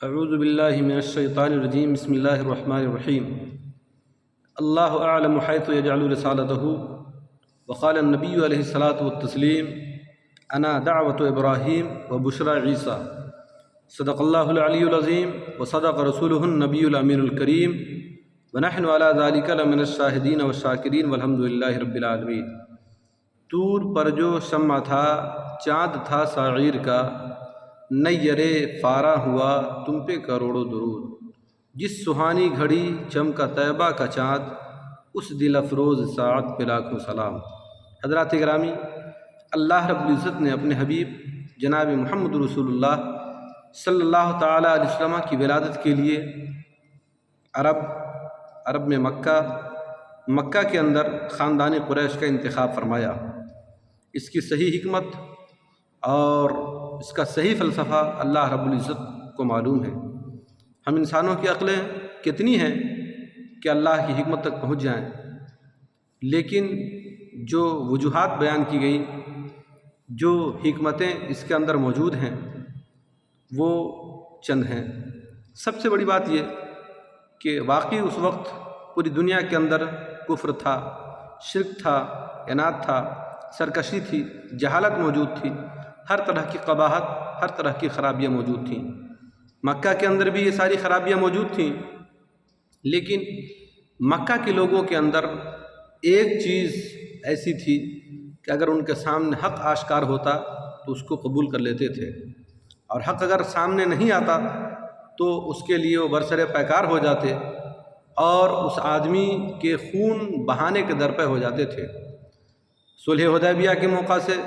اعوذ باللہ من الشیطان الرجیم بسم اللہ الرحمن الرحیم اللہ اعلم حیث یجعل رسالتہ وقال النبی علیہ الصلاۃ والتسلیم انا دعوت ابراہیم وبشرى عیسیٰ صدق اللہ العلی العظیم وصدق رسولہ النبی الامین الکریم ونحن علی ذلک لمن الشاہدین والشاکرین والحمد للہ رب العالمین۔ طور پر جو شمع تھا، چاند تھا ساعیر کا، نیرے فارا ہوا تم پہ کروڑوں درود۔ جس سہانی گھڑی چمکا طیبہ کا چاند، اس دل افروز ساعت پہ لاکھوں سلام۔ حضرات گرامی، اللہ رب العزت نے اپنے حبیب جناب محمد رسول اللہ صلی اللہ تعالیٰ علیہ وسلم کی ولادت کے لیے عرب میں مکہ کے اندر خاندان قریش کا انتخاب فرمایا۔ اس کی صحیح حکمت اور اس کا صحیح فلسفہ اللہ رب العزت کو معلوم ہے۔ ہم انسانوں کی عقلیں کتنی ہیں کہ اللہ کی حکمت تک پہنچ جائیں، لیکن جو وجوہات بیان کی گئیں، جو حکمتیں اس کے اندر موجود ہیں، وہ چند ہیں۔ سب سے بڑی بات یہ کہ واقعی اس وقت پوری دنیا کے اندر کفر تھا، شرک تھا، عناد تھا، سرکشی تھی، جہالت موجود تھی، ہر طرح کی قباحت، ہر طرح کی خرابیاں موجود تھیں۔ مکہ کے اندر بھی یہ ساری خرابیاں موجود تھیں، لیکن مکہ کے لوگوں کے اندر ایک چیز ایسی تھی کہ اگر ان کے سامنے حق آشکار ہوتا تو اس کو قبول کر لیتے تھے، اور حق اگر سامنے نہیں آتا تو اس کے لیے وہ برسر پیکار ہو جاتے اور اس آدمی کے خون بہانے کے درپے ہو جاتے تھے۔ صلح حدیبیہ کے موقع سے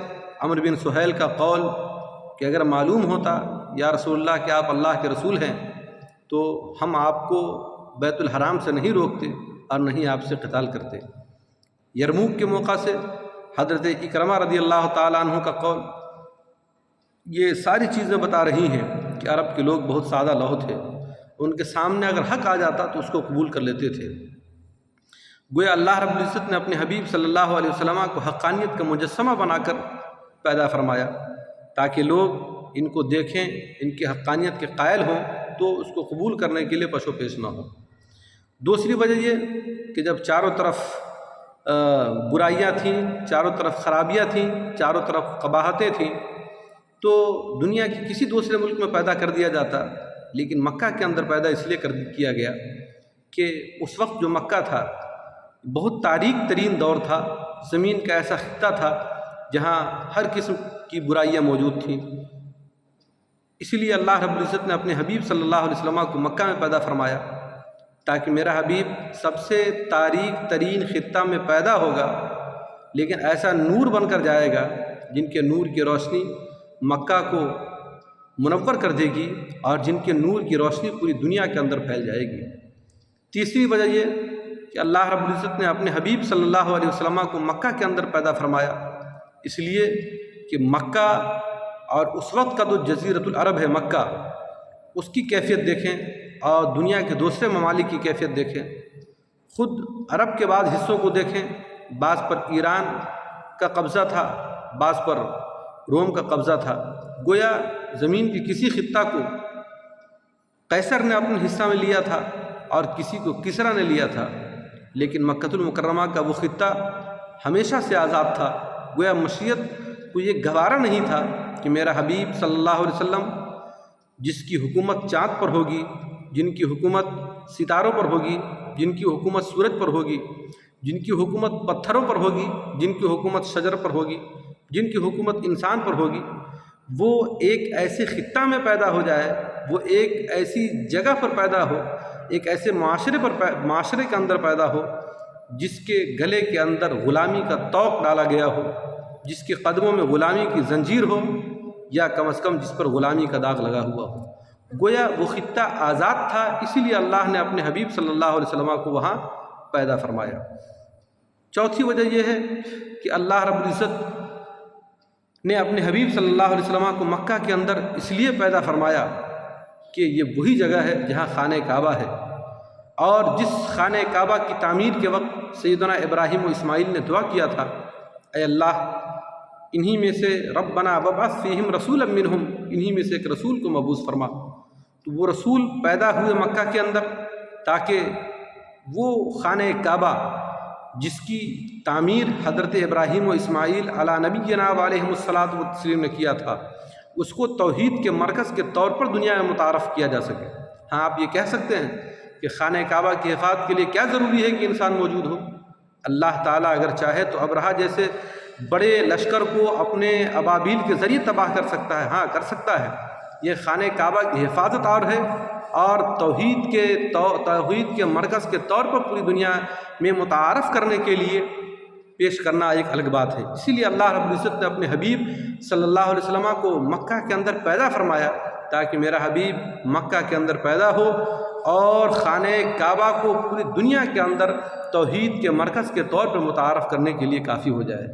عمرو بن سہیل کا قول کہ اگر معلوم ہوتا یا رسول اللہ کہ آپ اللہ کے رسول ہیں تو ہم آپ کو بیت الحرام سے نہیں روکتے اور نہیں آپ سے قتال کرتے۔ یرموک کے موقع سے حضرت اکرمہ رضی اللہ تعالیٰ عنہ کا قول، یہ ساری چیزیں بتا رہی ہیں کہ عرب کے لوگ بہت سادہ لوح تھے، ان کے سامنے اگر حق آ جاتا تو اس کو قبول کر لیتے تھے۔ گویا اللہ رب العزت نے اپنے حبیب صلی اللہ علیہ وسلم کو حقانیت کا مجسمہ بنا کر پیدا فرمایا تاکہ لوگ ان کو دیکھیں، ان کی حقانیت کے قائل ہوں تو اس کو قبول کرنے کے لیے پشو پیش نہ ہو۔ دوسری وجہ یہ کہ جب چاروں طرف برائیاں تھیں، چاروں طرف خرابیاں تھیں، چاروں طرف قباحتیں تھیں، تو دنیا کی کسی دوسرے ملک میں پیدا کر دیا جاتا، لیکن مکہ کے اندر پیدا اس لیے کیا گیا کہ اس وقت جو مکہ تھا بہت تاریک ترین دور تھا، زمین کا ایسا خطہ تھا جہاں ہر قسم کی برائیاں موجود تھیں۔ اسی لیے اللہ رب العزت نے اپنے حبیب صلی اللہ علیہ وسلم کو مکہ میں پیدا فرمایا تاکہ میرا حبیب سب سے تاریک ترین خطہ میں پیدا ہوگا، لیکن ایسا نور بن کر جائے گا جن کے نور کی روشنی مکہ کو منور کر دے گی اور جن کے نور کی روشنی پوری دنیا کے اندر پھیل جائے گی۔ تیسری وجہ یہ کہ اللہ رب العزت نے اپنے حبیب صلی اللہ علیہ وسلم کو مکہ کے اندر پیدا فرمایا اس لیے کہ مکہ اور اس وقت کا جو جزیرۃ العرب ہے مکہ، اس کی کیفیت دیکھیں اور دنیا کے دوسرے ممالک کی کیفیت دیکھیں، خود عرب کے بعض حصوں کو دیکھیں، بعض پر ایران کا قبضہ تھا، بعض پر روم کا قبضہ تھا۔ گویا زمین کی کسی خطہ کو قیصر نے اپنے حصہ میں لیا تھا اور کسی کو کسریٰ نے لیا تھا، لیکن مکہ المکرمہ کا وہ خطہ ہمیشہ سے آزاد تھا۔ گویا مشیت کو یہ گوارا نہیں تھا کہ میرا حبیب صلی اللہ علیہ وسلم جس کی حکومت چاند پر ہوگی، جن کی حکومت ستاروں پر ہوگی، جن کی حکومت سورج پر ہوگی، جن کی حکومت پتھروں پر ہوگی، جن کی حکومت شجر پر ہوگی، جن کی حکومت انسان پر ہوگی، وہ ایک ایسے خطہ میں پیدا ہو جائے، وہ ایک ایسی جگہ پر پیدا ہو، ایک ایسے معاشرے کے اندر پیدا ہو جس کے گلے کے اندر غلامی کا طوق ڈالا گیا ہو، جس کے قدموں میں غلامی کی زنجیر ہو، یا کم از کم جس پر غلامی کا داغ لگا ہوا ہو۔ گویا وہ خطہ آزاد تھا، اسی لیے اللہ نے اپنے حبیب صلی اللہ علیہ وسلم کو وہاں پیدا فرمایا۔ چوتھی وجہ یہ ہے کہ اللہ رب العزت نے اپنے حبیب صلی اللہ علیہ وسلم کو مکہ کے اندر اس لیے پیدا فرمایا کہ یہ وہی جگہ ہے جہاں خانہ کعبہ ہے، اور جس خانہ کعبہ کی تعمیر کے وقت سیدنا ابراہیم و اسماعیل نے دعا کیا تھا، اے اللہ انہی میں سے ربنا وابعث فیہم رسولا منہم، انہی میں سے ایک رسول کو مبعوث فرما، تو وہ رسول پیدا ہوئے مکہ کے اندر تاکہ وہ خانہ کعبہ جس کی تعمیر حضرت ابراہیم و اسماعیل علی نبینا علیہم الصلاۃ والتسلیم نے کیا تھا، اس کو توحید کے مرکز کے طور پر دنیا میں متعارف کیا جا سکے۔ ہاں آپ یہ کہہ سکتے ہیں کہ خانہ کعبہ کی حفاظت کے لیے کیا ضروری ہے کہ انسان موجود ہو؟ اللہ تعالیٰ اگر چاہے تو ابرہہ جیسے بڑے لشکر کو اپنے ابابیل کے ذریعے تباہ کر سکتا ہے، ہاں کر سکتا ہے۔ یہ خانہ کعبہ کی حفاظت اور ہے، اور توحید کے مرکز کے طور پر پوری دنیا میں متعارف کرنے کے لیے پیش کرنا ایک الگ بات ہے۔ اسی لیے اللہ رب العزت نے اپنے حبیب صلی اللہ علیہ وسلم کو مکہ کے اندر پیدا فرمایا تاکہ میرا حبیب مکہ کے اندر پیدا ہو اور خانہ کعبہ کو پوری دنیا کے اندر توحید کے مرکز کے طور پر متعارف کرنے کے لیے کافی ہو جائے۔